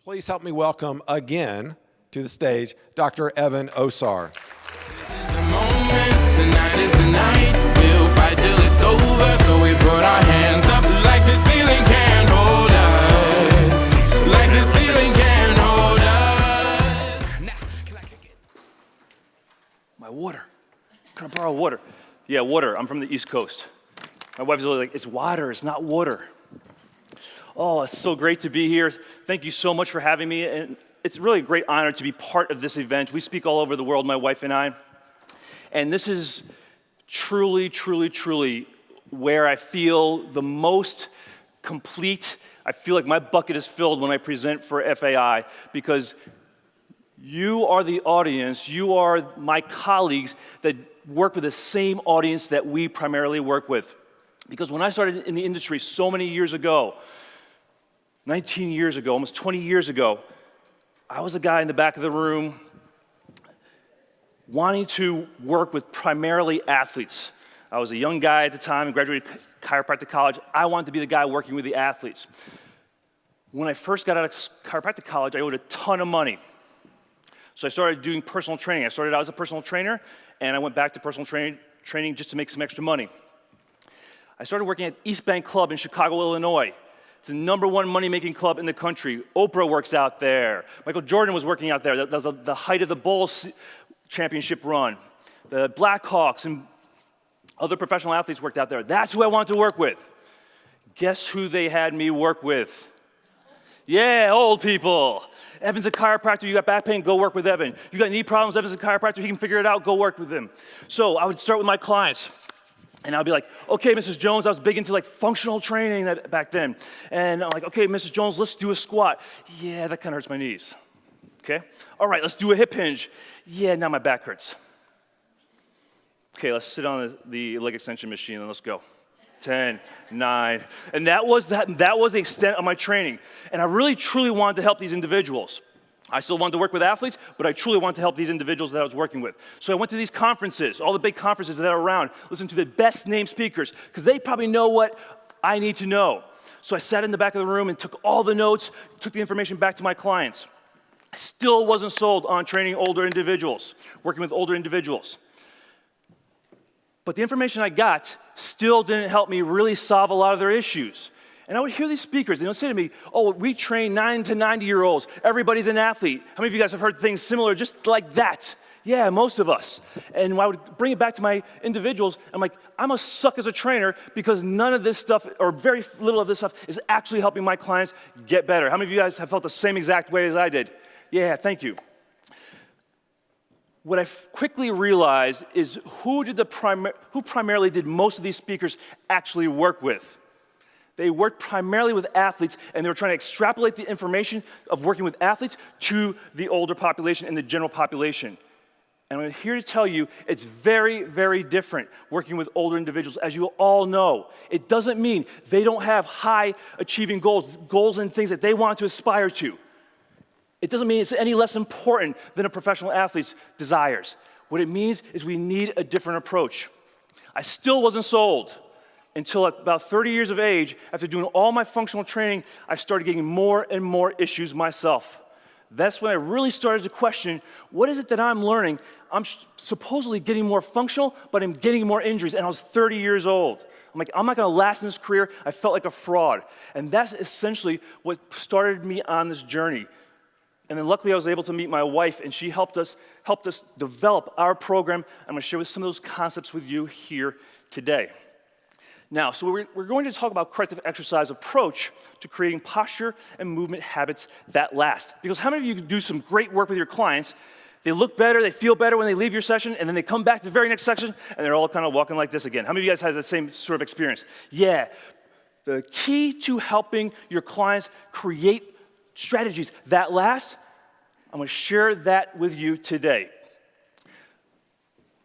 Please help me welcome again to the stage Dr. Evan Osar. This is the moment, tonight is the night. We'll fight till it's over, so we put our hands up like the ceiling can't hold us. Like the ceiling can't hold us. Now, can I kick it? My water. Can I borrow water? Yeah, water. I'm from the East Coast. My wife's always like, it's water, it's not water. Oh, it's so great to be here. Thank you so much for having me. And it's really a great honor to be part of this event. We speak all over the world, my wife and I. And this is truly, truly, truly where I feel the most complete. I feel like my bucket is filled when I present for FAI, because you are the audience, you are my colleagues that work with the same audience that we primarily work with. Because when I started in the industry so many years ago, 19 years ago, almost 20 years ago, I was a guy in the back of the room wanting to work with primarily athletes. I was a young guy at the time and graduated chiropractic college. I wanted to be the guy working with the athletes. When I first got out of chiropractic college, I owed a ton of money. So I started doing personal training. I started out as a personal trainer, and I went back to personal training just to make some extra money. I started working at East Bank Club in Chicago, Illinois. It's the #1 money-making club in the country. Oprah works out there. Michael Jordan was working out there. That was the height of the Bulls championship run. The Blackhawks and other professional athletes worked out there. That's who I wanted to work with. Guess who they had me work with? Yeah, old people. Evan's a chiropractor. You got back pain, go work with Evan. You got knee problems, Evan's a chiropractor. He can figure it out, go work with him. So I would start with my clients. And I'll be like, okay, Mrs. Jones, I was big into like functional training back then. And I'm like, okay, Mrs. Jones, let's do a squat. Yeah, that kind of hurts my knees. Okay? All right, let's do a hip hinge. Yeah, now my back hurts. Okay, let's sit on the leg extension machine and let's go. 10, 9. And that was the extent of my training. And I really, truly wanted to help these individuals. I still wanted to work with athletes, but I truly wanted to help these individuals that I was working with. So I went to these conferences, all the big conferences that are around, listened to the best named speakers, because they probably know what I need to know. So I sat in the back of the room and took all the notes, took the information back to my clients. I still wasn't sold on training older individuals, working with older individuals. But the information I got still didn't help me really solve a lot of their issues. And I would hear these speakers, and they'll say to me, oh, we train 9 to 90-year-olds. Everybody's an athlete. How many of you guys have heard things similar just like that? Yeah, most of us. And I would bring it back to my individuals. I'm like, I must suck as a trainer because none of this stuff, or very little of this stuff, is actually helping my clients get better. How many of you guys have felt the same exact way as I did? Yeah, thank you. What I quickly realized is who primarily did most of these speakers actually work with. They worked primarily with athletes, and they were trying to extrapolate the information of working with athletes to the older population and the general population. And I'm here to tell you, it's very, very different working with older individuals, as you all know. It doesn't mean they don't have high-achieving goals and things that they want to aspire to. It doesn't mean it's any less important than a professional athlete's desires. What it means is we need a different approach. I still wasn't sold. Until at about 30 years of age, after doing all my functional training, I started getting more and more issues myself. That's when I really started to question, what is it that I'm learning? I'm supposedly getting more functional, but I'm getting more injuries, and I was 30 years old. I'm like, I'm not gonna last in this career. I felt like a fraud. And that's essentially what started me on this journey. And then luckily I was able to meet my wife, and she helped us develop our program. I'm gonna share some of those concepts with you here today. Now, so we're going to talk about corrective exercise approach to creating posture and movement habits that last. Because how many of you do some great work with your clients, they look better, they feel better when they leave your session, and then they come back to the very next section, and they're all kind of walking like this again. How many of you guys have the same sort of experience? Yeah. The key to helping your clients create strategies that last, I'm going to share that with you today.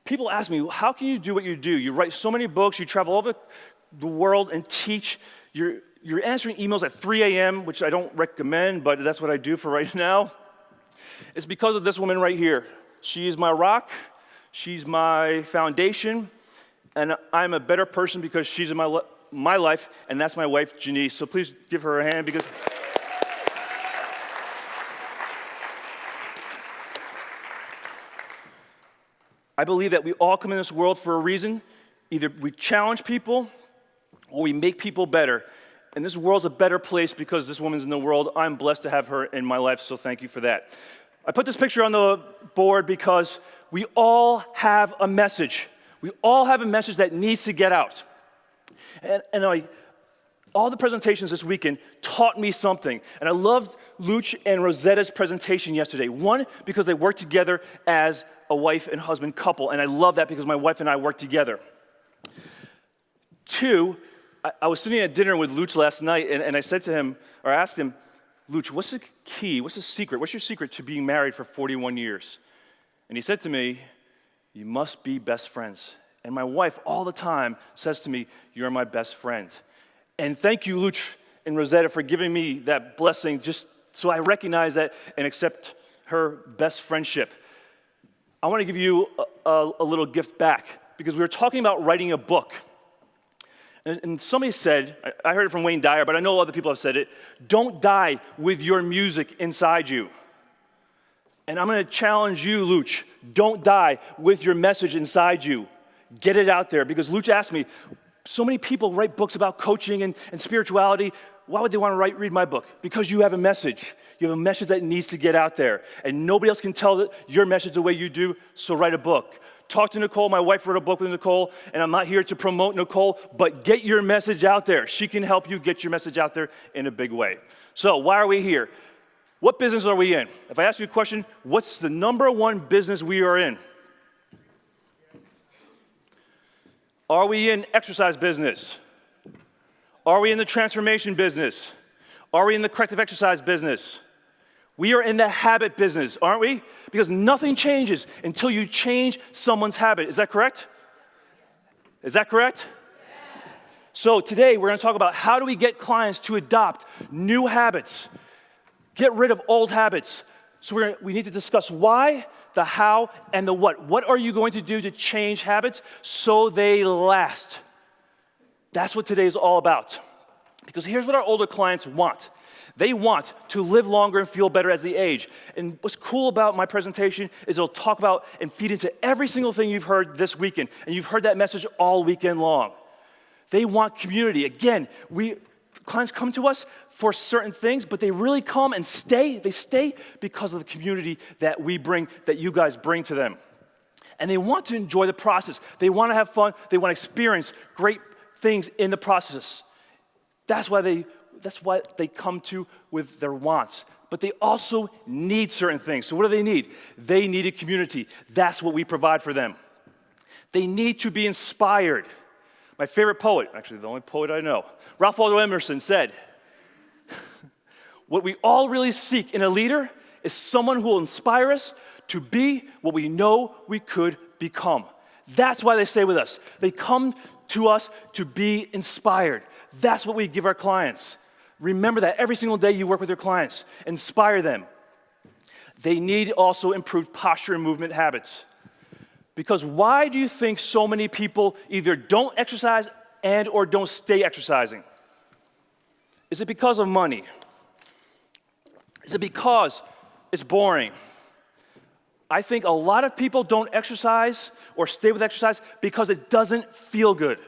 People ask me, how can you do what you do? You write so many books, you travel all over the world and teach. You're answering emails at 3 a.m., which I don't recommend, but that's what I do for right now. It's because of this woman right here. She is my rock. She's my foundation. And I'm a better person because she's in my life, and that's my wife, Janice. So please give her a hand because I believe that we all come in this world for a reason. Either we challenge people or we make people better. And this world's a better place because this woman's in the world. I'm blessed to have her in my life, so thank you for that. I put this picture on the board because we all have a message. We all have a message that needs to get out. And all the presentations this weekend taught me something. And I loved Luch and Rosetta's presentation yesterday. One, because they worked together as a wife and husband couple. And I love that because my wife and I work together. Two, I was sitting at dinner with Luch last night, and I said to him, or asked him, Luch, what's the key, what's the secret, what's your secret to being married for 41 years? And he said to me, you must be best friends. And my wife all the time says to me, you're my best friend. And thank you, Luch and Rosetta, for giving me that blessing just so I recognize that and accept her best friendship. I want to give you a little gift back because we were talking about writing a book. And somebody said, I heard it from Wayne Dyer, but I know other people have said it, don't die with your music inside you. And I'm going to challenge you, Luch, don't die with your message inside you. Get it out there. Because Luch asked me, so many people write books about coaching and spirituality. Why would they want to read my book? Because you have a message. You have a message that needs to get out there. And nobody else can tell your message the way you do, so write a book. Talk to Nicole. My wife wrote a book with Nicole, and I'm not here to promote Nicole, but get your message out there. She can help you get your message out there in a big way. So why are we here? What business are we in? If I ask you a question, what's the number one business we are in? Are we in exercise business? Are we in the transformation business? Are we in the corrective exercise business? We are in the habit business, aren't we? Because nothing changes until you change someone's habit. Is that correct? Is that correct? Yeah. So today we're going to talk about how do we get clients to adopt new habits, get rid of old habits. So we need to discuss why, the how, and the what. What are you going to do to change habits so they last? That's what today is all about. Because here's what our older clients want. They want to live longer and feel better as they age. And what's cool about my presentation is it'll talk about and feed into every single thing you've heard this weekend. And you've heard that message all weekend long. They want community. Again, clients come to us for certain things, but they really come and stay. They stay because of the community that we bring, that you guys bring to them. And they want to enjoy the process. They want to have fun. They want to experience great things in the process. That's why they come to with their wants. But they also need certain things. So what do they need? They need a community. That's what we provide for them. They need to be inspired. My favorite poet, actually the only poet I know, Ralph Waldo Emerson said, what we all really seek in a leader is someone who will inspire us to be what we know we could become. That's why they stay with us. They come to us to be inspired. That's what we give our clients. Remember that every single day you work with your clients. Inspire them. They need also improved posture and movement habits. Because why do you think so many people either don't exercise and or don't stay exercising? Is it because of money? Is it because it's boring? I think a lot of people don't exercise or stay with exercise because it doesn't feel good.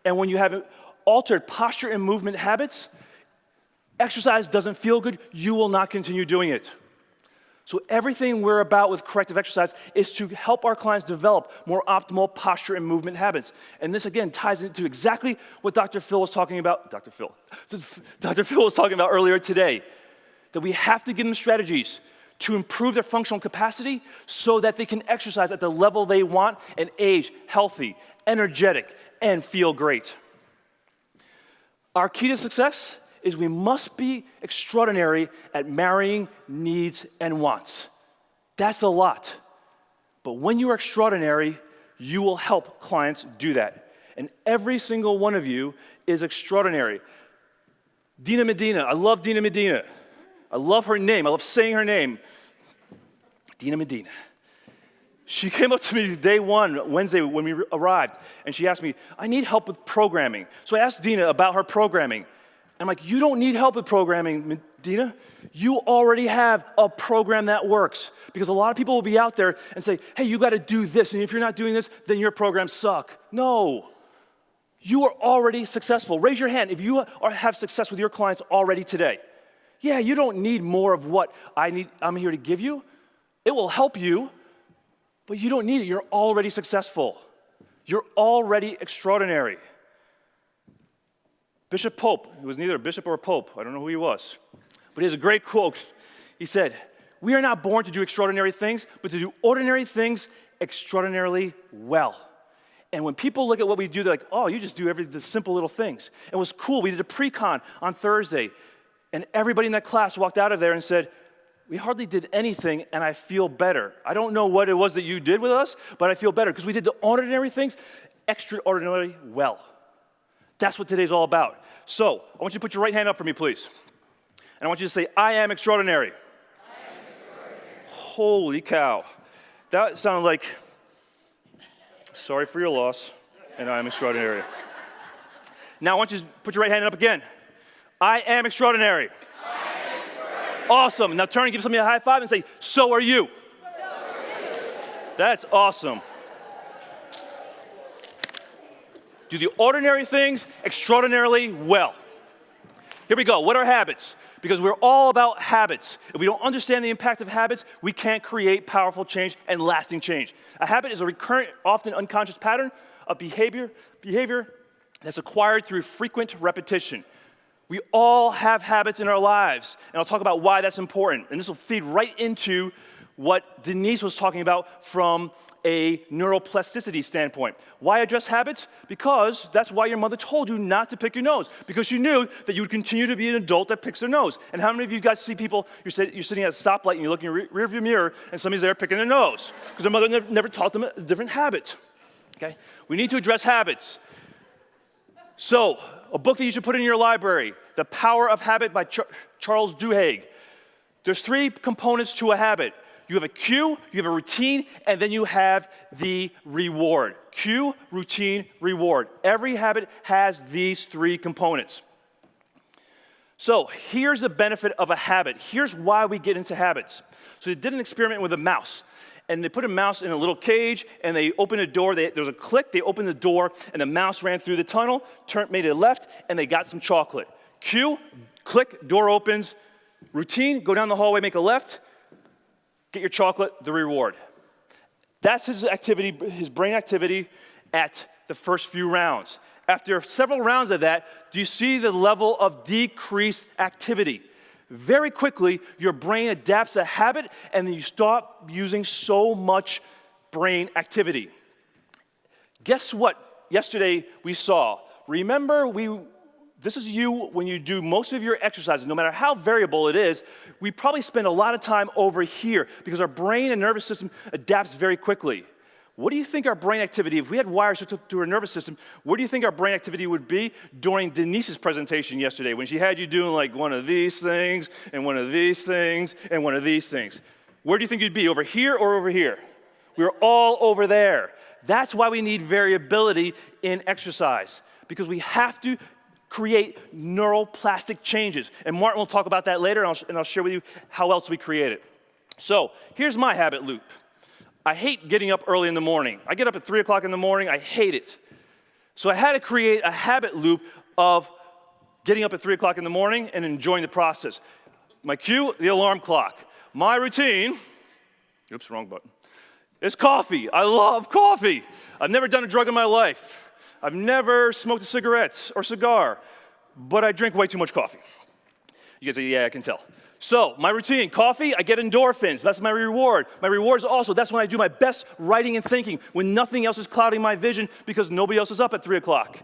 And when you have altered posture and movement habits, exercise doesn't feel good, you will not continue doing it. So everything we're about with corrective exercise is to help our clients develop more optimal posture and movement habits. And this, again, ties into exactly what Dr. Phil was talking about earlier today, that we have to give them strategies to improve their functional capacity so that they can exercise at the level they want and age healthy, energetic, and feel great. Our key to success is we must be extraordinary at marrying needs and wants. That's a lot. But when you are extraordinary, you will help clients do that. And every single one of you is extraordinary. Dina Medina, I love Dina Medina. I love her name. I love saying her name. Dina Medina. She came up to me day one, Wednesday, when we arrived, and she asked me, I need help with programming. So I asked Dina about her programming. I'm like, you don't need help with programming, Medina. You already have a program that works. Because a lot of people will be out there and say, hey, you got to do this, and if you're not doing this, then your programs suck. No. You are already successful. Raise your hand if you have success with your clients already today. Yeah, you don't need more of what I'm here to give you. It will help you, but you don't need it. You're already successful. You're already extraordinary. Bishop Pope, he was neither a bishop or a pope. I don't know who he was. But he has a great quote. He said, we are not born to do extraordinary things, but to do ordinary things extraordinarily well. And when people look at what we do, they're like, oh, you just do the simple little things. It was cool. We did a pre-con on Thursday, and everybody in that class walked out of there and said, we hardly did anything, and I feel better. I don't know what it was that you did with us, but I feel better because we did the ordinary things extraordinarily well. That's what today's all about. So I want you to put your right hand up for me, please. And I want you to say, I am extraordinary. I am extraordinary. Holy cow. That sounded like, sorry for your loss, and I am extraordinary. Now I want you to put your right hand up again. I am extraordinary. I am extraordinary. Awesome. Now turn and give somebody a high five and say, so are you. So are you. That's awesome. Do the ordinary things extraordinarily well. Here we go. What are habits? Because we're all about habits. If we don't understand the impact of habits, we can't create powerful change and lasting change. A habit is a recurrent, often unconscious pattern of behavior that's acquired through frequent repetition. We all have habits in our lives, and I'll talk about why that's important. And this will feed right into what Denise was talking about from a neuroplasticity standpoint. Why address habits? Because that's why your mother told you not to pick your nose, because she knew that you would continue to be an adult that picks their nose. And how many of you guys see people, you're sitting at a stoplight and you look in your rearview mirror and somebody's there picking their nose because their mother never taught them a different habit, okay? We need to address habits. So, a book that you should put in your library, The Power of Habit by Charles Duhigg. There's 3 components to a habit. You have a cue, you have a routine, and then you have the reward. Cue, routine, reward. Every habit has these 3 components. So here's the benefit of a habit. Here's why we get into habits. So they did an experiment with a mouse. And they put a mouse in a little cage, and they opened a door. There's a click, they opened the door, and the mouse ran through the tunnel, made it left, and they got some chocolate. Cue, click, door opens. Routine, go down the hallway, make a left. Get your chocolate, the reward. That's his activity, his brain activity at the first few rounds. After several rounds of that, do you see the level of decreased activity? Very quickly, your brain adapts a habit, and then you stop using so much brain activity. Guess what yesterday we saw? Remember, this is you when you do most of your exercises, no matter how variable it is, we probably spend a lot of time over here because our brain and nervous system adapts very quickly. What do you think our brain activity, if we had wires hooked to our nervous system, what do you think our brain activity would be during Denise's presentation yesterday when she had you doing like one of these things and one of these things and one of these things? Where do you think you'd be, over here or over here? We're all over there. That's why we need variability in exercise, because we have to create neuroplastic changes. And Martin will talk about that later, and I'll share with you how else we create it. So here's my habit loop. I hate getting up early in the morning. I get up at 3 o'clock in the morning. I hate it. So I had to create a habit loop of getting up at 3 o'clock in the morning and enjoying the process. My cue, the alarm clock. My routine, oops, wrong button, is coffee. I love coffee. I've never done a drug in my life. I've never smoked a cigarette or cigar, but I drink way too much coffee. You guys say, yeah, I can tell. So my routine, coffee, I get endorphins. That's my reward. My reward is also, that's when I do my best writing and thinking, when nothing else is clouding my vision because nobody else is up at 3 o'clock.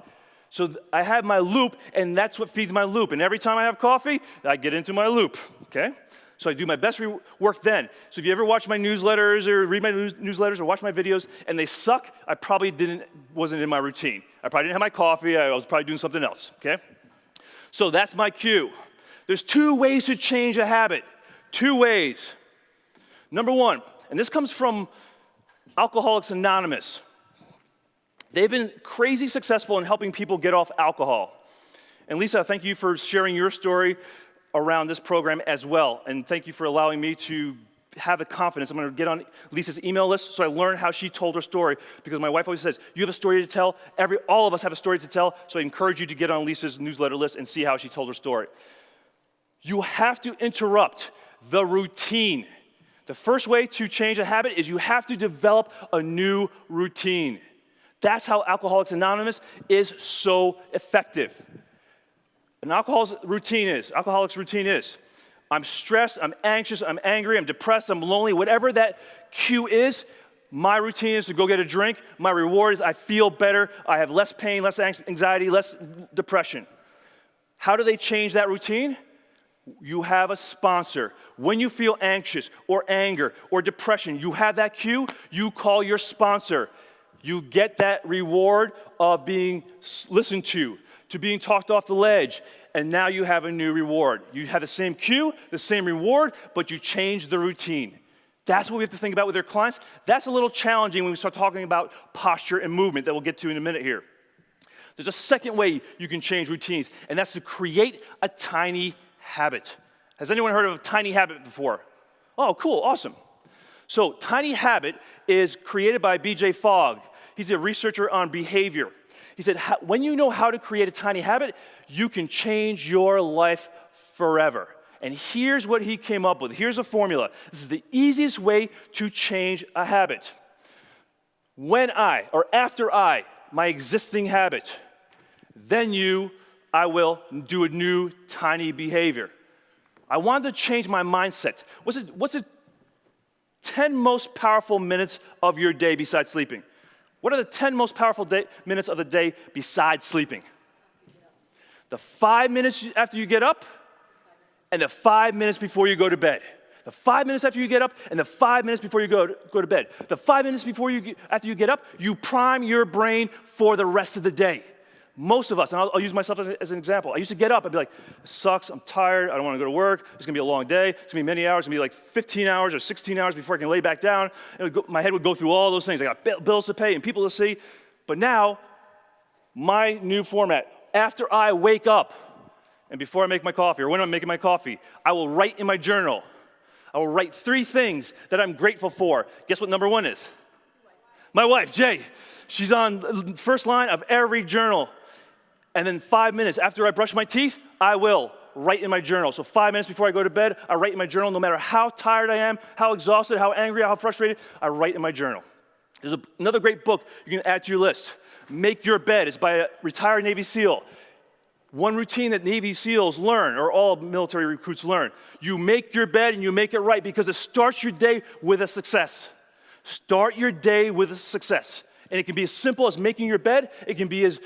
So I have my loop, and that's what feeds my loop. And every time I have coffee, I get into my loop, okay? So I do my best work then. So if you ever watch my newsletters or read my newsletters or watch my videos and they suck, I probably wasn't in my routine. I probably didn't have my coffee. I was probably doing something else, okay? So that's my cue. There's 2 ways to change a habit. 2 ways. Number 1, and this comes from Alcoholics Anonymous. They've been crazy successful in helping people get off alcohol. And Lisa, thank you for sharing your story around this program as well. And thank you for allowing me to have the confidence. I'm going to get on Lisa's email list so I learn how she told her story, because my wife always says, you have a story to tell. All of us have a story to tell, so I encourage you to get on Lisa's newsletter list and see how she told her story. You have to interrupt the routine. The first way to change a habit is you have to develop a new routine. That's how Alcoholics Anonymous is so effective. An alcoholic's routine is, I'm stressed, I'm anxious, I'm angry, I'm depressed, I'm lonely, whatever that cue is, my routine is to go get a drink. My reward is I feel better, I have less pain, less anxiety, less depression. How do they change that routine? You have a sponsor. When you feel anxious or anger or depression, you have that cue, you call your sponsor. You get that reward of being listened to being talked off the ledge, and now you have a new reward. You have the same cue, the same reward, but you change the routine. That's what we have to think about with our clients. That's a little challenging when we start talking about posture and movement that we'll get to in a minute here. There's a second way you can change routines, and that's to create a tiny habit. Has anyone heard of a tiny habit before? Oh, cool, awesome. So tiny habit is created by B.J. Fogg. He's a researcher on behavior. He said, when you know how to create a tiny habit, you can change your life forever. And here's what he came up with. Here's a formula. This is the easiest way to change a habit. When after my existing habit, then I will do a new tiny behavior. I wanted to change my mindset. What's the 10 most powerful minutes of your day besides sleeping? What are the 10 most powerful minutes of the day besides sleeping? The 5 minutes after you get up and the 5 minutes before you go to bed. The 5 minutes after you get up and the 5 minutes before you go to bed. The 5 minutes after you get up, you prime your brain for the rest of the day. Most of us, and I'll use myself as an example. I used to get up, I'd be like, this sucks, I'm tired, I don't want to go to work, it's going to be a long day, it's going to be many hours, it's going to be like 15 hours or 16 hours before I can lay back down. And my head would go through all those things. I got bills to pay and people to see. But now, my new format, after I wake up and before I make my coffee, or when I'm making my coffee, I will write in my journal. I will write 3 things that I'm grateful for. Guess what number 1 is? My wife, Jay. She's on the first line of every journal. And then 5 minutes after I brush my teeth, I will write in my journal. So 5 minutes before I go to bed, I write in my journal. No matter how tired I am, how exhausted, how angry, how frustrated, I write in my journal. There's another great book you can add to your list. Make Your Bed. It's by a retired Navy SEAL. One routine that Navy SEALs learn, or all military recruits learn. You make your bed and you make it right because it starts your day with a success. Start your day with a success. And it can be as simple as making your bed. It can be as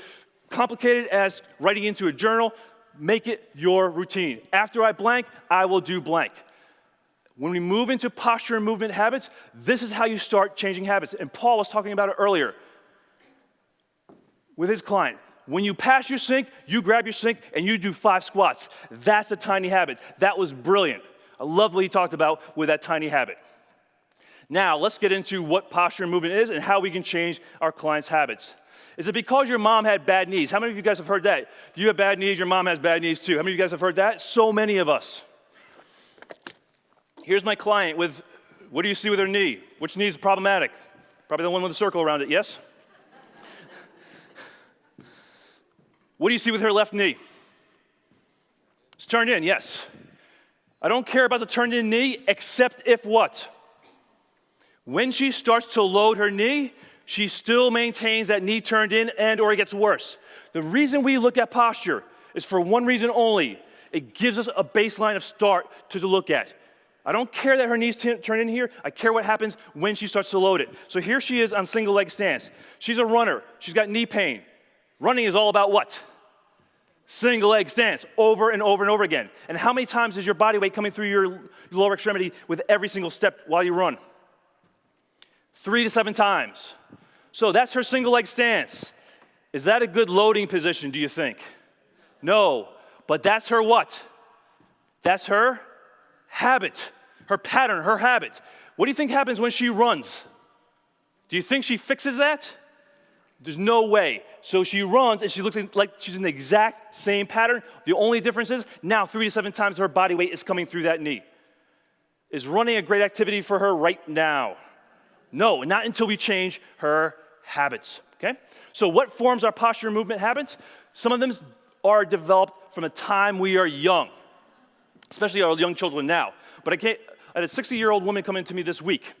complicated as writing into a journal. Make it your routine. After I blank, I will do blank. When we move into posture and movement habits, this is how you start changing habits. And Paul was talking about it earlier with his client. When you pass your sink, you grab your sink and you do 5 squats. That's a tiny habit. That was brilliant. I love what he talked about with that tiny habit. Now, let's get into what posture and movement is and how we can change our clients' habits. Is it because your mom had bad knees? How many of you guys have heard that? You have bad knees, your mom has bad knees too. How many of you guys have heard that? So many of us. Here's my client with, what do you see with her knee? Which knee is problematic? Probably the one with the circle around it, yes? What do you see with her left knee? It's turned in, yes. I don't care about the turned in knee, except if what? When she starts to load her knee, she still maintains that knee turned in and or it gets worse. The reason we look at posture is for one reason only. It gives us a baseline of start to look at. I don't care that her knees turn in here. I care what happens when she starts to load it. So here she is on single leg stance. She's a runner. She's got knee pain. Running is all about what? Single leg stance over and over and over again. And how many times is your body weight coming through your lower extremity with every single step while you run? 3 to 7 times. So that's her single leg stance. Is that a good loading position, do you think? No, but that's her what? That's her habit, her pattern, her habit. What do you think happens when she runs? Do you think she fixes that? There's no way. So she runs, and she looks like she's in the exact same pattern. The only difference is now 3 to 7 times her body weight is coming through that knee. Is running a great activity for her right now? No, not until we change her habits, okay? So what forms our posture and movement habits? Some of them are developed from the time we are young, especially our young children now. But I had a 60-year-old woman come in to me this week,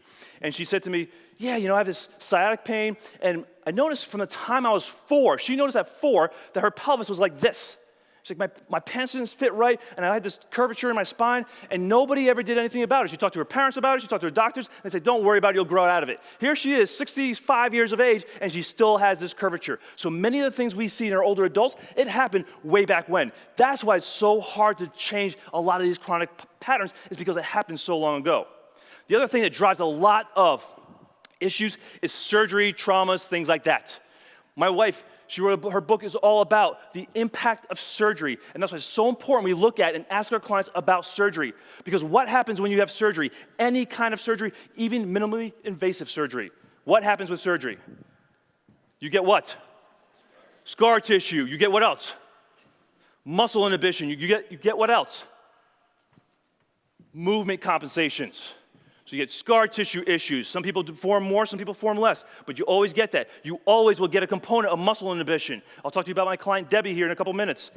and she said to me, yeah, you know, I have this sciatic pain, and I noticed from the time I was 4, she noticed at 4 that her pelvis was like this. She's like, my pants didn't fit right, and I had this curvature in my spine, and nobody ever did anything about it. She talked to her parents about it, she talked to her doctors, and they said, don't worry about it, you'll grow out of it. Here she is, 65 years of age, and she still has this curvature. So many of the things we see in our older adults, it happened way back when. That's why it's so hard to change a lot of these chronic patterns, is because it happened so long ago. The other thing that drives a lot of issues is surgery, traumas, things like that. My wife, she wrote her book is all about the impact of surgery. And that's why it's so important we look at and ask our clients about surgery. Because what happens when you have surgery? Any kind of surgery, even minimally invasive surgery. What happens with surgery? You get what? Scar tissue. You get what else? Muscle inhibition. You get what else? Movement compensations. So you get scar tissue issues. Some people form more, some people form less, but you always get that. You always will get a component of muscle inhibition. I'll talk to you about my client Debbie here in a couple minutes.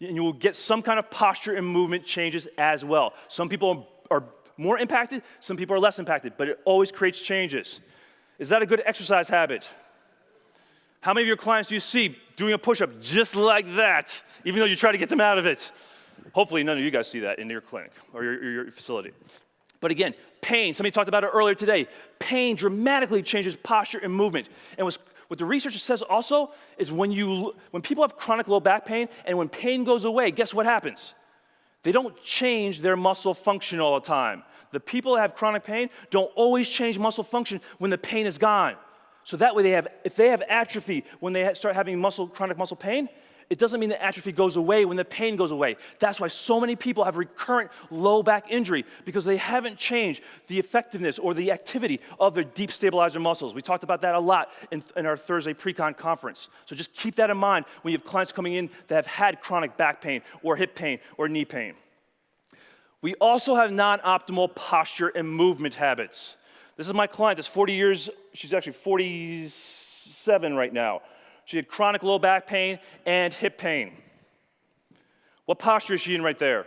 And you will get some kind of posture and movement changes as well. Some people are more impacted, some people are less impacted, but it always creates changes. Is that a good exercise habit? How many of your clients do you see doing a push-up just like that, even though you try to get them out of it? Hopefully none of you guys see that in your clinic or your facility. But again, pain, somebody talked about it earlier today. Pain dramatically changes posture and movement. And what the research says also is when people have chronic low back pain and when pain goes away, guess what happens? They don't change their muscle function all the time. The people that have chronic pain don't always change muscle function when the pain is gone. So that way if they have atrophy when they start having chronic muscle pain, it doesn't mean the atrophy goes away when the pain goes away. That's why so many people have recurrent low back injury, because they haven't changed the effectiveness or the activity of their deep stabilizer muscles. We talked about that a lot in our Thursday pre-con conference. So just keep that in mind when you have clients coming in that have had chronic back pain or hip pain or knee pain. We also have non-optimal posture and movement habits. This is my client that's 40 years, she's actually 47 right now. She had chronic low back pain and hip pain. What posture is she in right there?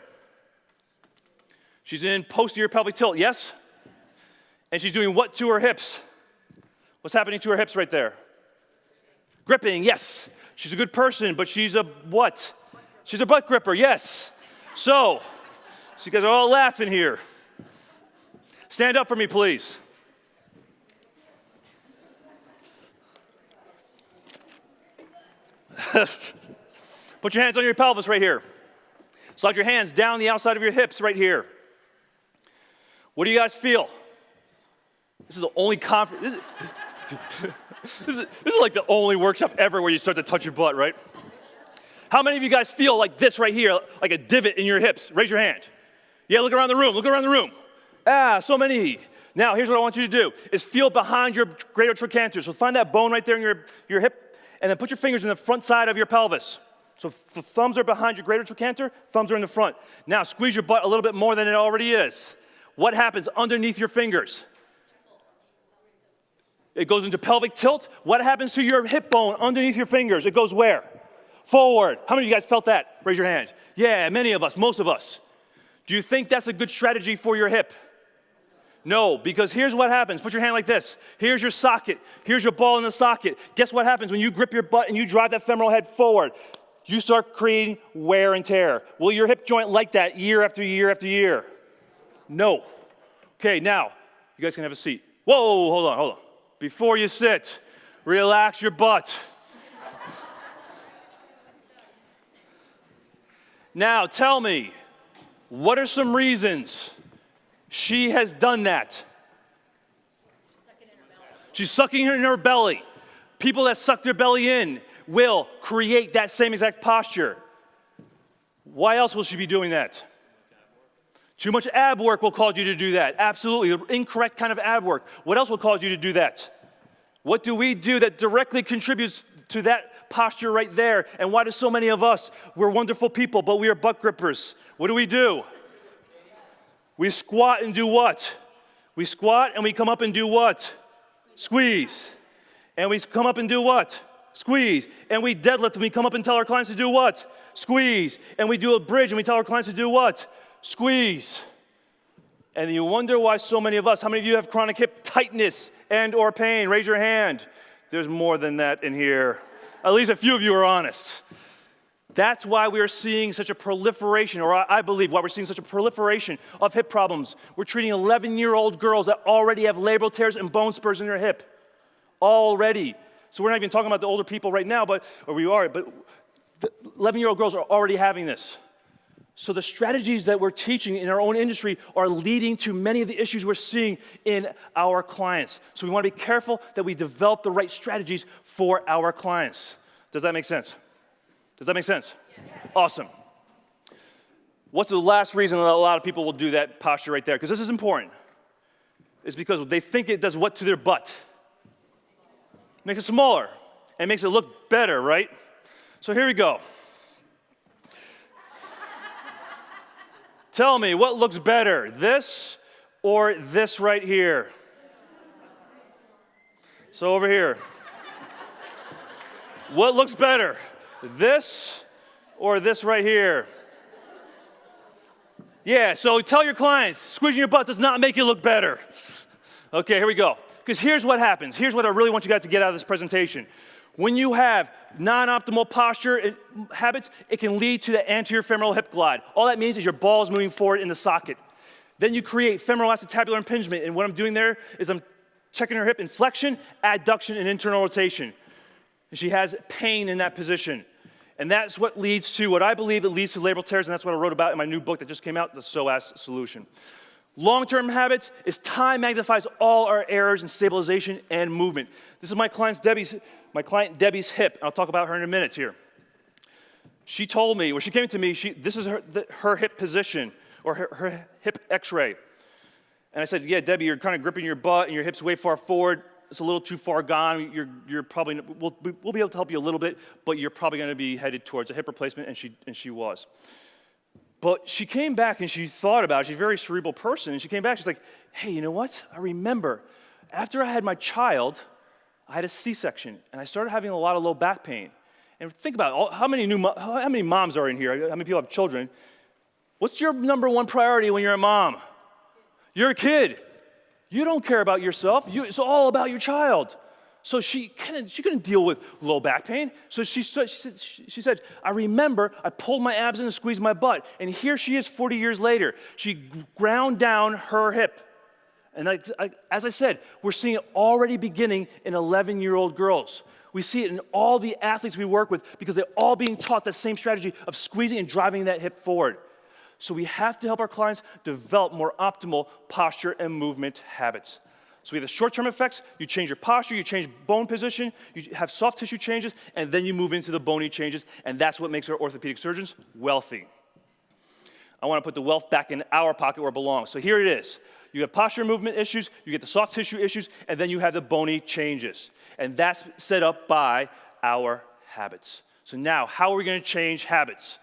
She's in posterior pelvic tilt, yes? And she's doing what to her hips? What's happening to her hips right there? Gripping, yes. She's a good person, but she's a what? She's a butt gripper, yes. So you guys are all laughing here. Stand up for me, please. Put your hands on your pelvis right here. Slide your hands down the outside of your hips right here. What do you guys feel? This is the only conference. This is like the only workshop ever where you start to touch your butt, right? How many of you guys feel like this right here, like a divot in your hips? Raise your hand. Yeah, look around the room. Look around the room. Ah, so many. Now, here's what I want you to do, is feel behind your greater trochanter. So find that bone right there in your hip, and then put your fingers in the front side of your pelvis. So the thumbs are behind your greater trochanter, thumbs are in the front. Now squeeze your butt a little bit more than it already is. What happens underneath your fingers? It goes into pelvic tilt. What happens to your hip bone underneath your fingers? It goes where? Forward. How many of you guys felt that? Raise your hand. Yeah, many of us, most of us. Do you think that's a good strategy for your hip? No, because here's what happens. Put your hand like this. Here's your socket. Here's your ball in the socket. Guess what happens when you grip your butt and you drive that femoral head forward? You start creating wear and tear. Will your hip joint like that year after year after year? No. Okay, now, you guys can have a seat. Whoa, hold on. Before you sit, relax your butt. Now, tell me, what are some reasons she has done that? She's sucking in her belly. People that suck their belly in will create that same exact posture. Why else will she be doing that? Too much ab work will cause you to do that. Absolutely, the incorrect kind of ab work. What else will cause you to do that? What do we do that directly contributes to that posture right there? And why do so many of us, we're wonderful people, but we are butt grippers? What do? We squat and do what? We squat and we come up and do what? Squeeze. And we come up and do what? Squeeze. And we deadlift and we come up and tell our clients to do what? Squeeze. And we do a bridge and we tell our clients to do what? Squeeze. And you wonder why so many of us, how many of you have chronic hip tightness and or pain? Raise your hand. There's more than that in here. At least a few of you are honest. That's why we are seeing such a proliferation, or I believe why we're seeing such a proliferation of hip problems. We're treating 11-year-old girls that already have labral tears and bone spurs in their hip. Already. So we're not even talking about the older people right now, but the 11-year-old girls are already having this. So the strategies that we're teaching in our own industry are leading to many of the issues we're seeing in our clients. So we want to be careful that we develop the right strategies for our clients. Does that make sense? Does that make sense? Yes. Awesome. What's the last reason that a lot of people will do that posture right there? Because this is important. It's because they think it does what to their butt? Makes it smaller and makes it look better, right? So here we go. Tell me, what looks better, this or this right here? So over here. What looks better, this or this right here? Yeah, so tell your clients, squeezing your butt does not make you look better. Okay, here we go. Because here's what happens. Here's what I really want you guys to get out of this presentation. When you have non-optimal posture habits, it can lead to the anterior femoral hip glide. All that means is your ball is moving forward in the socket. Then you create femoral acetabular impingement, and what I'm doing there is I'm checking her hip inflection, adduction, and internal rotation. And she has pain in that position. And that's what leads to, what I believe it leads to labral tears, and that's what I wrote about in my new book that just came out, The PSOAS Solution. Long-term habits is time magnifies all our errors in stabilization and movement. This is my client Debbie's hip, and I'll talk about her in a minute here. She told me, when she came to me, this is her hip position, or her hip x-ray. And I said, yeah, Debbie, you're kind of gripping your butt, and your hip's way far forward. It's a little too far gone. You're probably, we'll be able to help you a little bit, but you're probably going to be headed towards a hip replacement, and she was. But she came back and she thought about it. She's a very cerebral person. And she came back, she's like, hey, you know what? I remember after I had my child, I had a C-section, and I started having a lot of low back pain. And think about it, how many moms are in here? How many people have children? What's your number one priority when you're a mom? You're a kid. You don't care about yourself. It's all about your child. So she couldn't deal with low back pain. So she said, I remember I pulled my abs in and squeezed my butt. And here she is 40 years later. She ground down her hip. And as I said, we're seeing it already beginning in 11-year-old girls. We see it in all the athletes we work with because they're all being taught the same strategy of squeezing and driving that hip forward. So we have to help our clients develop more optimal posture and movement habits. So we have the short-term effects. You change your posture, you change bone position, you have soft tissue changes, and then you move into the bony changes, and that's what makes our orthopedic surgeons wealthy. I want to put the wealth back in our pocket where it belongs. So here it is. You have posture movement issues, you get the soft tissue issues, and then you have the bony changes. And that's set up by our habits. So now, how are we going to change habits?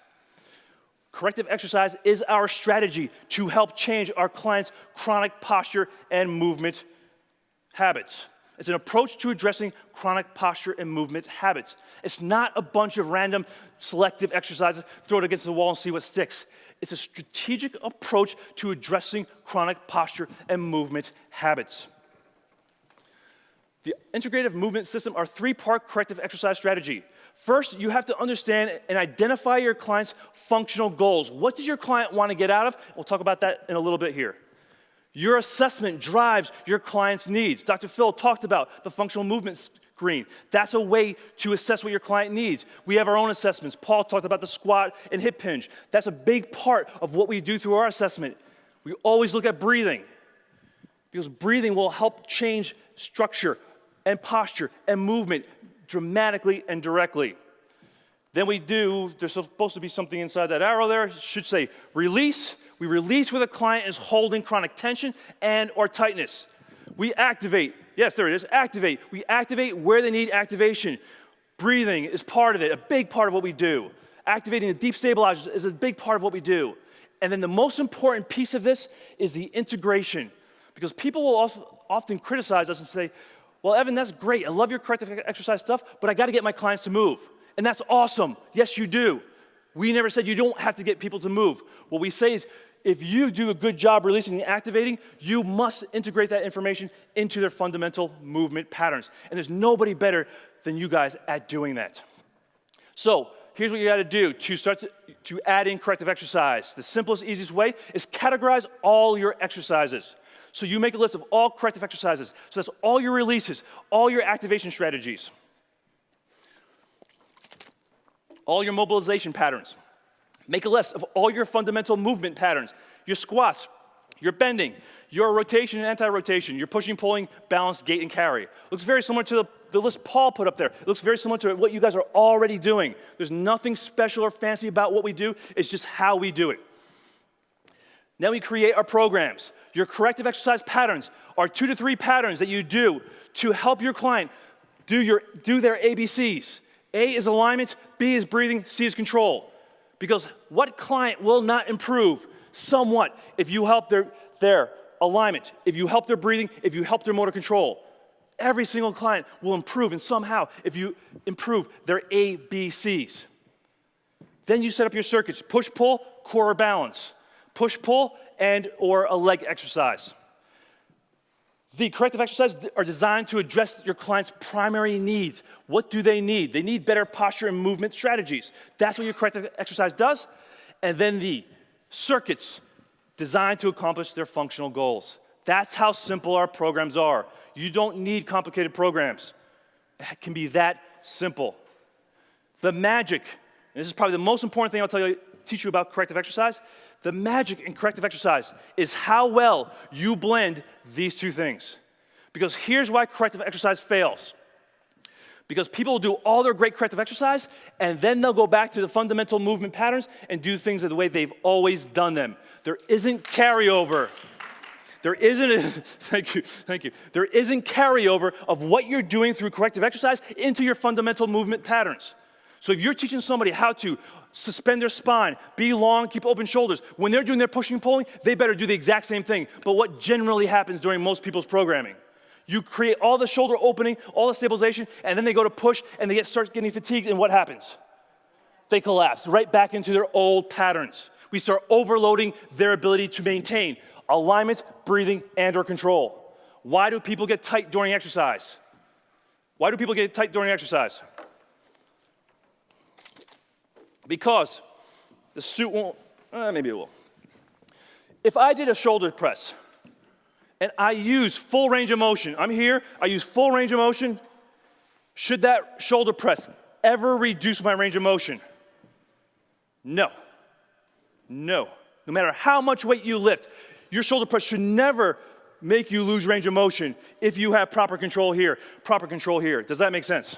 Corrective exercise is our strategy to help change our clients' chronic posture and movement habits. It's an approach to addressing chronic posture and movement habits. It's not a bunch of random selective exercises, throw it against the wall and see what sticks. It's a strategic approach to addressing chronic posture and movement habits. The integrative movement system, our three-part corrective exercise strategy. First, you have to understand and identify your client's functional goals. What does your client want to get out of? We'll talk about that in a little bit here. Your assessment drives your client's needs. Dr. Phil talked about the functional movement screen. That's a way to assess what your client needs. We have our own assessments. Paul talked about the squat and hip hinge. That's a big part of what we do through our assessment. We always look at breathing because breathing will help change structure and posture and movement dramatically and directly. Then there's supposed to be something inside that arrow there. It should say release. We release where the client is holding chronic tension and or tightness. We activate Yes, there it is. Activate. We activate where they need activation. Breathing is part of it, a big part of what we do. Activating the deep stabilizers is a big part of what we do. And then the most important piece of this is the integration. Because people will often criticize us and say, well, Evan, that's great. I love your corrective exercise stuff, but I got to get my clients to move. And that's awesome. Yes, you do. We never said you don't have to get people to move. What we say is, if you do a good job releasing and activating, you must integrate that information into their fundamental movement patterns. And there's nobody better than you guys at doing that. So here's what you got to do to start to add in corrective exercise. The simplest, easiest way is categorize all your exercises. So you make a list of all corrective exercises. So that's all your releases, all your activation strategies, all your mobilization patterns. Make a list of all your fundamental movement patterns, your squats, your bending, your rotation and anti-rotation, your pushing, pulling, balance, gait, and carry. Looks very similar to the list Paul put up there. It looks very similar to what you guys are already doing. There's nothing special or fancy about what we do. It's just how we do it. Then we create our programs. Your corrective exercise patterns are 2 to 3 patterns that you do to help your client do their ABCs. A is alignment, B is breathing, C is control. Because what client will not improve somewhat if you help their alignment, if you help their breathing, if you help their motor control? Every single client will improve, and somehow if you improve their ABCs. Then you set up your circuits: push, pull, core, or balance. Push, pull, and or a leg exercise. The corrective exercises are designed to address your client's primary needs. What do they need? They need better posture and movement strategies. That's what your corrective exercise does. And then the circuits designed to accomplish their functional goals. That's how simple our programs are. You don't need complicated programs. It can be that simple. The magic, and this is probably the most important thing I'll teach you about corrective exercise. The magic in corrective exercise is how well you blend these two things. Because here's why corrective exercise fails. Because people will do all their great corrective exercise, and then they'll go back to the fundamental movement patterns and do things the way they've always done them. There isn't carryover. There isn't, thank you. There isn't carryover of what you're doing through corrective exercise into your fundamental movement patterns. So if you're teaching somebody how to suspend their spine, be long, keep open shoulders, when they're doing their pushing and pulling, they better do the exact same thing. But what generally happens during most people's programming? You create all the shoulder opening, all the stabilization, and then they go to push and they start getting fatigued, and what happens? They collapse right back into their old patterns. We start overloading their ability to maintain alignment, breathing, and or control. Why do people get tight during exercise? Why do people get tight during exercise? Because the suit won't, maybe it will. If I did a shoulder press and I use full range of motion, I'm here, I use full range of motion, should that shoulder press ever reduce my range of motion? No. No. No matter how much weight you lift, your shoulder press should never make you lose range of motion if you have proper control here, proper control here. Does that make sense?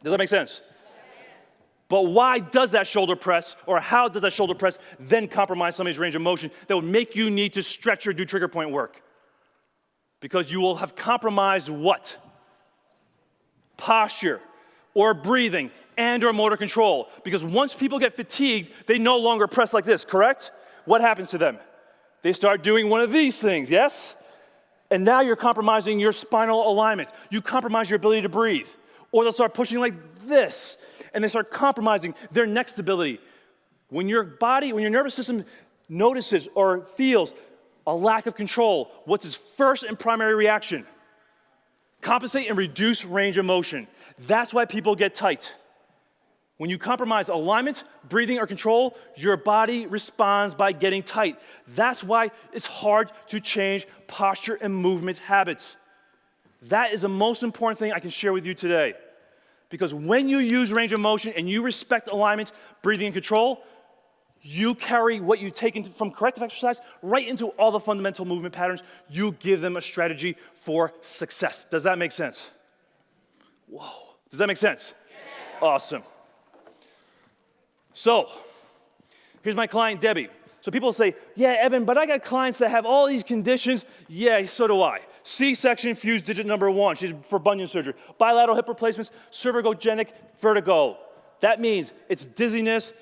Does that make sense? But why does that shoulder press, or how does that shoulder press then compromise somebody's range of motion that would make you need to stretch or do trigger point work? Because you will have compromised what? Posture, or breathing, and or motor control. Because once people get fatigued, they no longer press like this, correct? What happens to them? They start doing one of these things, yes? And now you're compromising your spinal alignment. You compromise your ability to breathe. Or they'll start pushing like this, and they start compromising their neck stability. When your body, when your nervous system notices or feels a lack of control, what's its first and primary reaction? Compensate and reduce range of motion. That's why people get tight. When you compromise alignment, breathing, or control, your body responds by getting tight. That's why it's hard to change posture and movement habits. That is the most important thing I can share with you today. Because when you use range of motion and you respect alignment, breathing, and control, you carry what you take from corrective exercise right into all the fundamental movement patterns. You give them a strategy for success. Does that make sense? Whoa. Does that make sense? Yes. Awesome. So, here's my client, Debbie. So people say, yeah, Evan, but I got clients that have all these conditions. Yeah, so do I. C-section, fused digit number 1, she's for bunion surgery. Bilateral hip replacements, cervicogenic vertigo. That means it's dizziness,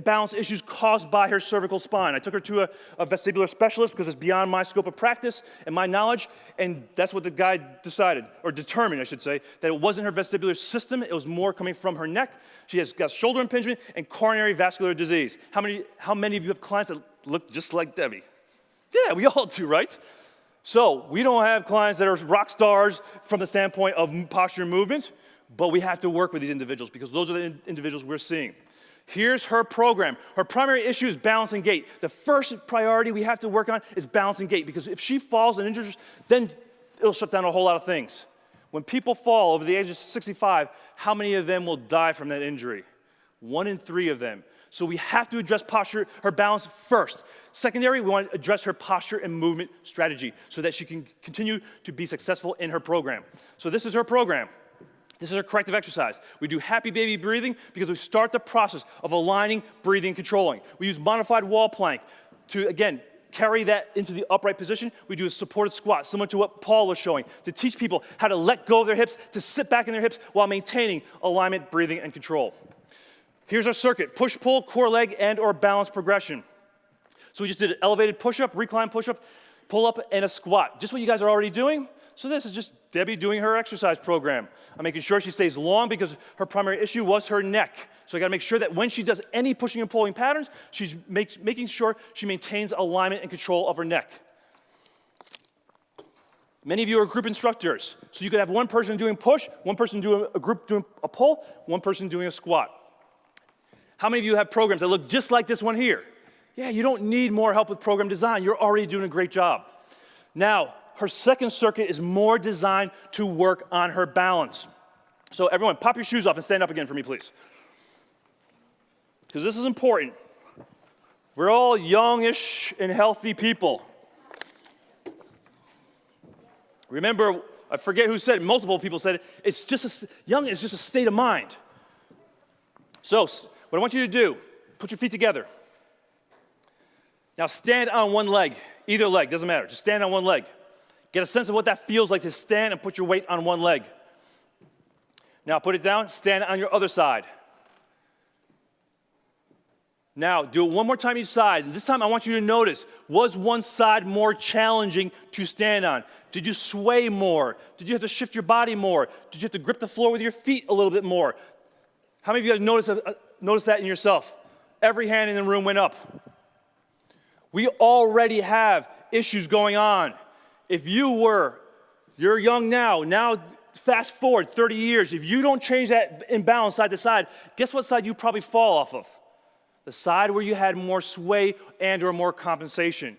balance issues caused by her cervical spine. I took her to a vestibular specialist because it's beyond my scope of practice and my knowledge, and that's what the guy decided, or determined, I should say, that it wasn't her vestibular system, it was more coming from her neck. She has got shoulder impingement and coronary vascular disease. How many of you have clients that look just like Debbie? Yeah, we all do, right? So we don't have clients that are rock stars from the standpoint of posture and movement, but we have to work with these individuals because those are the individuals we're seeing. Here's her program. Her primary issue is balance and gait. The first priority we have to work on is balance and gait because if she falls and injures, then it'll shut down a whole lot of things. When people fall over the age of 65, how many of them will die from that injury? 1 in 3 of them. So we have to address posture, her balance first. Secondary, we want to address her posture and movement strategy so that she can continue to be successful in her program. So this is her program. This is our corrective exercise. We do happy baby breathing because we start the process of aligning, breathing, and controlling. We use modified wall plank to, again, carry that into the upright position. We do a supported squat, similar to what Paul was showing, to teach people how to let go of their hips, to sit back in their hips while maintaining alignment, breathing, and control. Here's our circuit: push, pull, core leg, and or balance progression. So we just did an elevated push-up, recline push-up, pull-up, and a squat. Just what you guys are already doing. So this is just Debbie doing her exercise program. I'm making sure she stays long because her primary issue was her neck. So I gotta make sure that when she does any pushing and pulling patterns, she's making sure she maintains alignment and control of her neck. Many of you are group instructors. So you could have one person doing push, one person doing a group doing a pull, one person doing a squat. How many of you have programs that look just like this one here? Yeah, you don't need more help with program design. You're already doing a great job. Now, her second circuit is more designed to work on her balance. So everyone, pop your shoes off and stand up again for me, please. Because this is important. We're all youngish and healthy people. Remember, I forget who said it, multiple people said it, young is just a state of mind. So, what I want you to do, put your feet together. Now stand on one leg, either leg, doesn't matter, just stand on one leg. Get a sense of what that feels like to stand and put your weight on one leg. Now put it down, stand on your other side. Now do it one more time each side. And this time I want you to notice, was one side more challenging to stand on? Did you sway more? Did you have to shift your body more? Did you have to grip the floor with your feet a little bit more? How many of you guys noticed that in yourself? Every hand in the room went up. We already have issues going on. If you're young now fast forward 30 years, if you don't change that imbalance side to side, guess what side you probably fall off of? The side where you had more sway and or more compensation.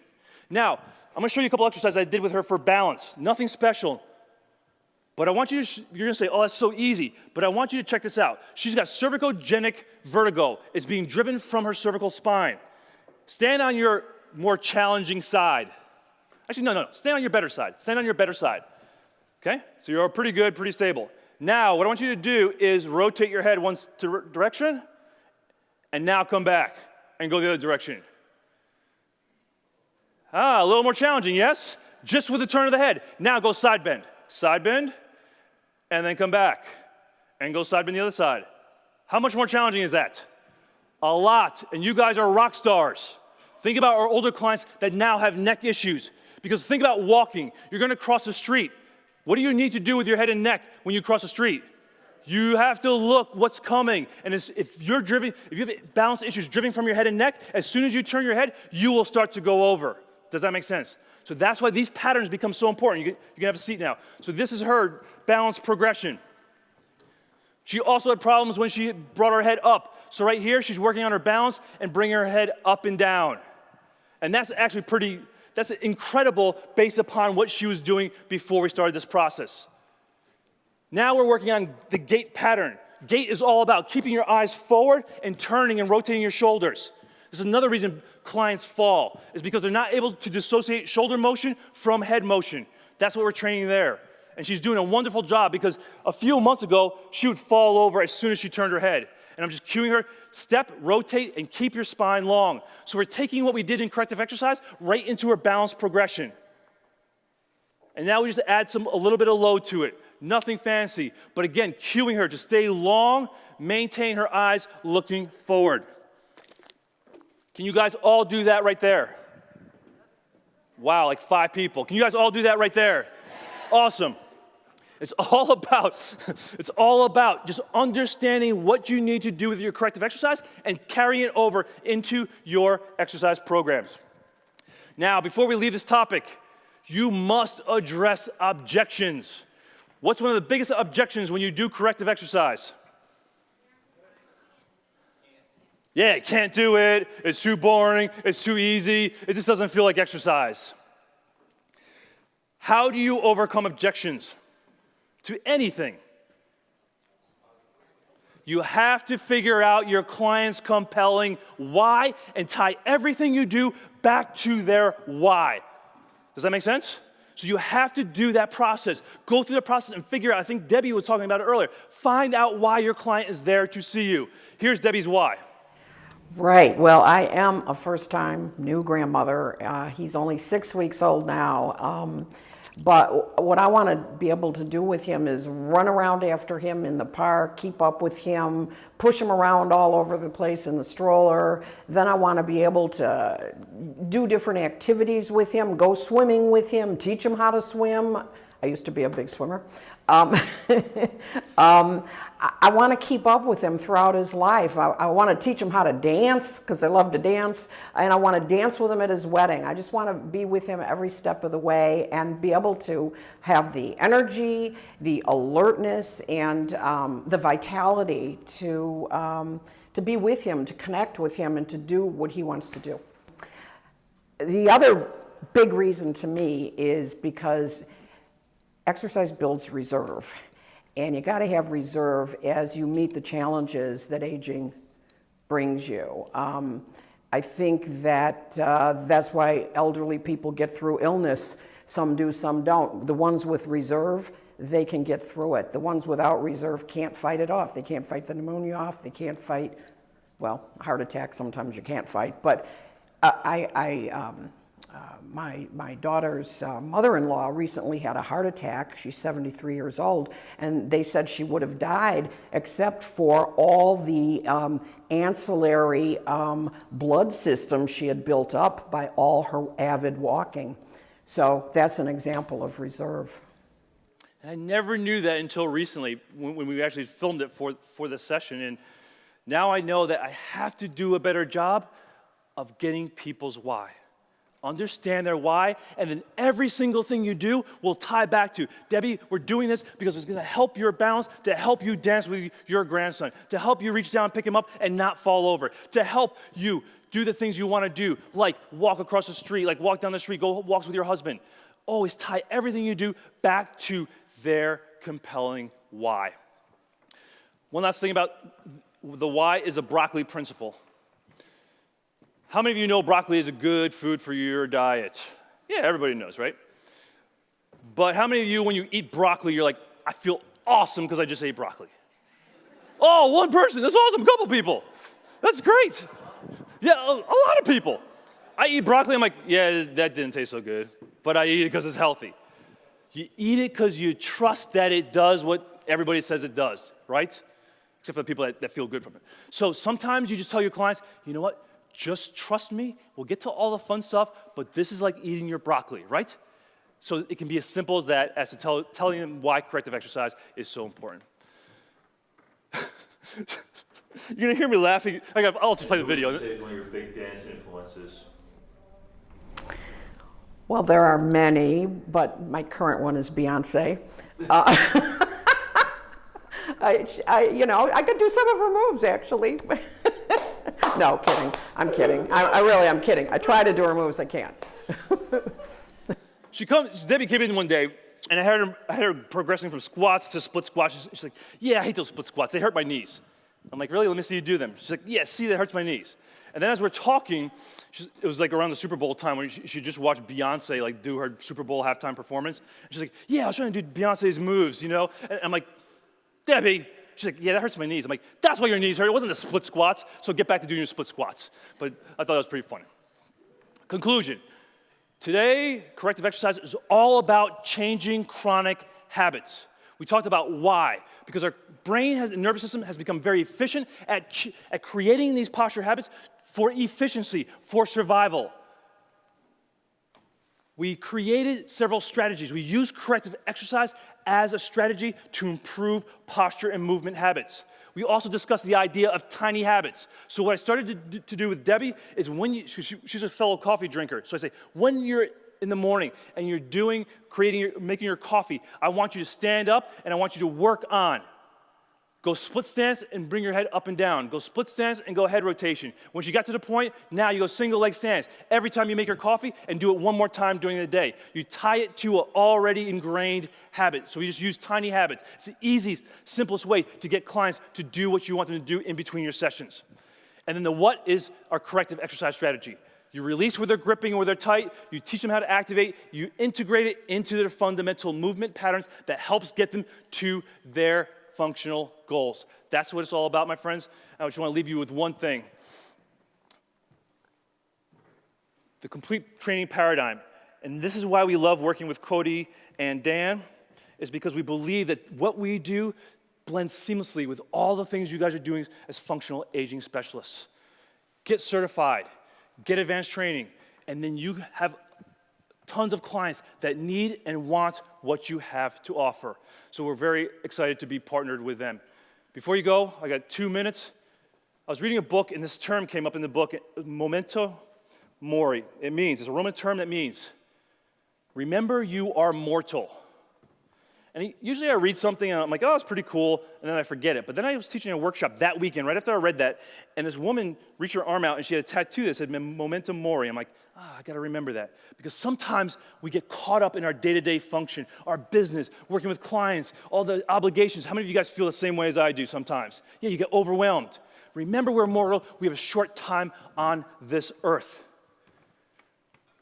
Now, I'm gonna show you a couple exercises I did with her for balance. Nothing special. But I want you to, you're gonna say, oh, that's so easy. But I want you to check this out. She's got cervicogenic vertigo. It's being driven from her cervical spine. Stand on your more challenging side. Actually, no. Stand on your better side. Stand on your better side. Okay? So you're pretty good, pretty stable. Now, what I want you to do is rotate your head one direction, and now come back and go the other direction. A little more challenging, yes? Just with the turn of the head. Now go side bend. Side bend, and then come back. And go side bend the other side. How much more challenging is that? A lot. And you guys are rock stars. Think about our older clients that now have neck issues. Because think about walking. You're going to cross the street. What do you need to do with your head and neck when you cross the street? You have to look what's coming. And if you have balance issues driven from your head and neck, as soon as you turn your head, you will start to go over. Does that make sense? So that's why these patterns become so important. You can have a seat now. So this is her balance progression. She also had problems when she brought her head up. So right here, she's working on her balance and bringing her head up and down. And that's actually that's incredible based upon what she was doing before we started this process. Now we're working on the gait pattern. Gait is all about keeping your eyes forward and turning and rotating your shoulders. This is another reason clients fall, is because they're not able to dissociate shoulder motion from head motion. That's what we're training there. And she's doing a wonderful job because a few months ago, she would fall over as soon as she turned her head. And I'm just cueing her, step, rotate, and keep your spine long. So we're taking what we did in corrective exercise right into her balance progression. And now we just add a little bit of load to it. Nothing fancy, but again, cueing her to stay long, maintain her eyes looking forward. Can you guys all do that right there? Wow, like 5 people. Can you guys all do that right there? Awesome. It's all about just understanding what you need to do with your corrective exercise and carrying it over into your exercise programs. Now, before we leave this topic, you must address objections. What's one of the biggest objections when you do corrective exercise? Yeah, can't do it, it's too boring, it's too easy, it just doesn't feel like exercise. How do you overcome objections to anything? You have to figure out your client's compelling why and tie everything you do back to their why. Does that make sense? So you have to do that process. Go through the process and figure out, I think Debbie was talking about it earlier, find out why your client is there to see you. Here's Debbie's why. Right. Well, I am a first-time new grandmother. He's only 6 weeks old now. But what I want to be able to do with him is run around after him in the park, keep up with him, push him around all over the place in the stroller. Then I want to be able to do different activities with him, go swimming with him, teach him how to swim. I used to be a big swimmer. I want to keep up with him throughout his life. I want to teach him how to dance, because I love to dance, and I want to dance with him at his wedding. I just want to be with him every step of the way and be able to have the energy, the alertness, and the vitality to be with him, to connect with him, and to do what he wants to do. The other big reason to me is because exercise builds reserve. And you got to have reserve as you meet the challenges that aging brings you. I think that that's why elderly people get through illness. Some do, some don't. The ones with reserve, they can get through it. The ones without reserve can't fight it off. They can't fight the pneumonia off. They can't fight, well, heart attack sometimes you can't fight. But my daughter's mother-in-law recently had a heart attack. She's 73 years old, and they said she would have died except for all the ancillary blood system she had built up by all her avid walking. So that's an example of reserve. I never knew that until recently when we actually filmed it for this session. And now I know that I have to do a better job of getting people's why. Understand their why, and then every single thing you do will tie back to, Debbie, we're doing this because it's gonna help your balance, to help you dance with your grandson, to help you reach down, pick him up, and not fall over, to help you do the things you wanna do, like walk across the street, like walk down the street, go walks with your husband. Always tie everything you do back to their compelling why. One last thing about the why is the broccoli principle. How many of you know broccoli is a good food for your diet? Yeah, everybody knows, right? But how many of you, when you eat broccoli, you're like, I feel awesome because I just ate broccoli? Oh, one person, that's awesome, a couple people. That's great. Yeah, a lot of people. I eat broccoli, I'm like, yeah, that didn't taste so good, but I eat it because it's healthy. You eat it because you trust that it does what everybody says it does, right? Except for the people that feel good from it. So sometimes you just tell your clients, you know what? Just trust me, we'll get to all the fun stuff, but this is like eating your broccoli, right? So it can be as simple as that, as to telling them why corrective exercise is so important. You're gonna hear me laughing. I'll just play the video. Who would you say is one of your big dance influences? Well, there are many, but my current one is Beyonce. I could do some of her moves, actually. No, kidding. I'm kidding. I'm kidding. I try to do her moves. I can't. Debbie came in one day, and I had her progressing from squats to split squats. She's like, yeah, I hate those split squats. They hurt my knees. I'm like, really? Let me see you do them. She's like, yeah, see, that hurts my knees. And then as we're talking, it was like around the Super Bowl time when she just watched Beyonce like do her Super Bowl halftime performance. And she's like, yeah, I was trying to do Beyonce's moves, you know? And I'm like, Debbie, She's like, yeah, that hurts my knees. I'm like, that's why your knees hurt. It wasn't the split squats, so get back to doing your split squats. But I thought that was pretty funny. Conclusion. Today, corrective exercise is all about changing chronic habits. We talked about why. Because our brain and nervous system has become very efficient at creating these posture habits for efficiency, for survival. We created several strategies. We used corrective exercise as a strategy to improve posture and movement habits. We also discussed the idea of tiny habits. So what I started to do with Debbie is she's a fellow coffee drinker. So I say, when you're in the morning and you're making your coffee, I want you to stand up and I want you to work on. Go split stance and bring your head up and down. Go split stance and go head rotation. Once you got to the point, now you go single leg stance. Every time you make your coffee, and do it one more time during the day. You tie it to an already ingrained habit. So we just use tiny habits. It's the easiest, simplest way to get clients to do what you want them to do in between your sessions. And then the what is our corrective exercise strategy. You release where they're gripping or where they're tight. You teach them how to activate. You integrate it into their fundamental movement patterns that helps get them to their functional goals. That's what it's all about, my friends. I just want to leave you with one thing. The complete training paradigm. And this is why we love working with Cody and Dan, is because we believe that what we do blends seamlessly with all the things you guys are doing as functional aging specialists. Get certified, get advanced training, and then you have tons of clients that need and want what you have to offer. So we're very excited to be partnered with them. Before you go, I got 2 minutes. I was reading a book, and this term came up in the book, memento mori. It's a Roman term that means, remember you are mortal. And usually I read something and I'm like, oh, it's pretty cool, and then I forget it. But then I was teaching a workshop that weekend, right after I read that, and this woman reached her arm out and she had a tattoo that said memento mori. I'm like, I gotta remember that. Because sometimes we get caught up in our day-to-day function, our business, working with clients, all the obligations. How many of you guys feel the same way as I do sometimes? Yeah, you get overwhelmed. Remember we're mortal, we have a short time on this earth.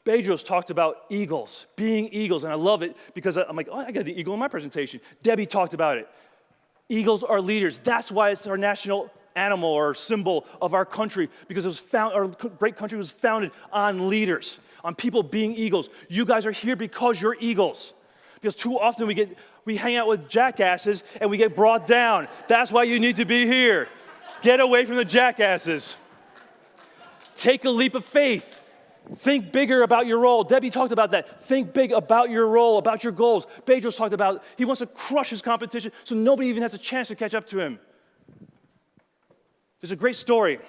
Bedros talked about eagles, being eagles, and I love it because I'm like, I got the eagle in my presentation. Debbie talked about it. Eagles are leaders. That's why it's our national animal or symbol of our country, because our great country was founded on leaders, on people being eagles. You guys are here because you're eagles. Because too often we hang out with jackasses and we get brought down. That's why you need to be here. Get away from the jackasses. Take a leap of faith. Think bigger about your role. Debbie talked about that. Think big about your role, about your goals. Bedros talked about he wants to crush his competition so nobody even has a chance to catch up to him. There's a great story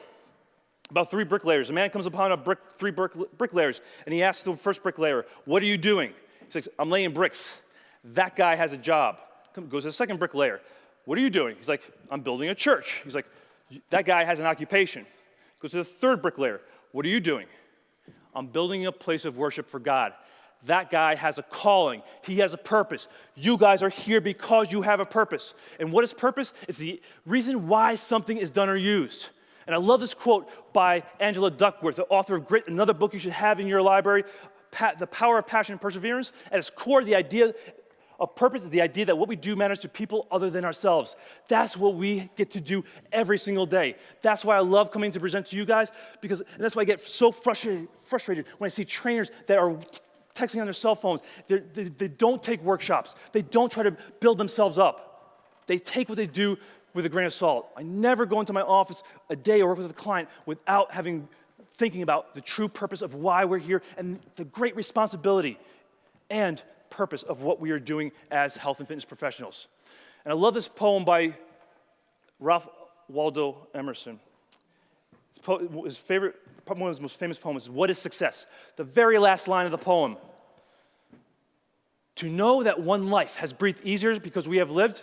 about 3 bricklayers. A man comes upon 3 bricklayers, and he asks the first bricklayer, what are you doing? He says, I'm laying bricks. That guy has a job. Goes to the second bricklayer. What are you doing? He's like, I'm building a church. He's like, that guy has an occupation. Goes to the third bricklayer. What are you doing? I'm building a place of worship for God. That guy has a calling. He has a purpose. You guys are here because you have a purpose. And what is purpose? It's the reason why something is done or used. And I love this quote by Angela Duckworth, the author of Grit, another book you should have in your library, The Power of Passion and Perseverance. At its core, the idea of purpose is the idea that what we do matters to people other than ourselves. That's what we get to do every single day. That's why I love coming to present to you guys, and that's why I get so frustrated when I see trainers that are texting on their cell phones. They don't take workshops. They don't try to build themselves up. They take what they do with a grain of salt. I never go into my office a day or work with a client without thinking about the true purpose of why we're here and the great responsibility and purpose of what we are doing as health and fitness professionals. And I love this poem by Ralph Waldo Emerson. His favorite, one of his most famous poems is, What is Success? The very last line of the poem. To know that one life has breathed easier because we have lived,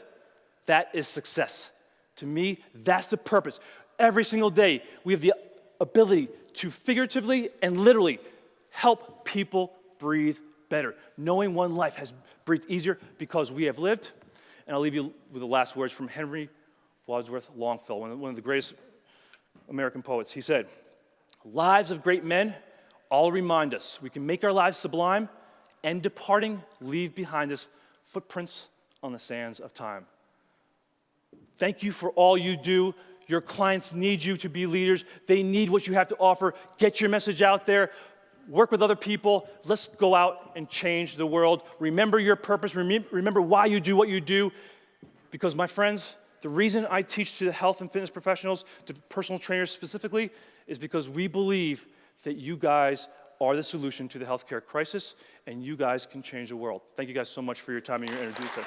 that is success. To me, that's the purpose. Every single day, we have the ability to figuratively and literally help people breathe better. Knowing one life has breathed easier because we have lived. And I'll leave you with the last words from Henry Wadsworth Longfellow, one of the greatest American poets. He said, lives of great men all remind us we can make our lives sublime and departing leave behind us footprints on the sands of time. Thank you for all you do. Your clients need you to be leaders. They need what you have to offer. Get your message out there. Work with other people. Let's go out and change the world. Remember your purpose. Remember why you do what you do. Because, my friends, the reason I teach to the health and fitness professionals, to personal trainers specifically, is because we believe that you guys are the solution to the healthcare crisis, and you guys can change the world. Thank you guys so much for your time and your energy today.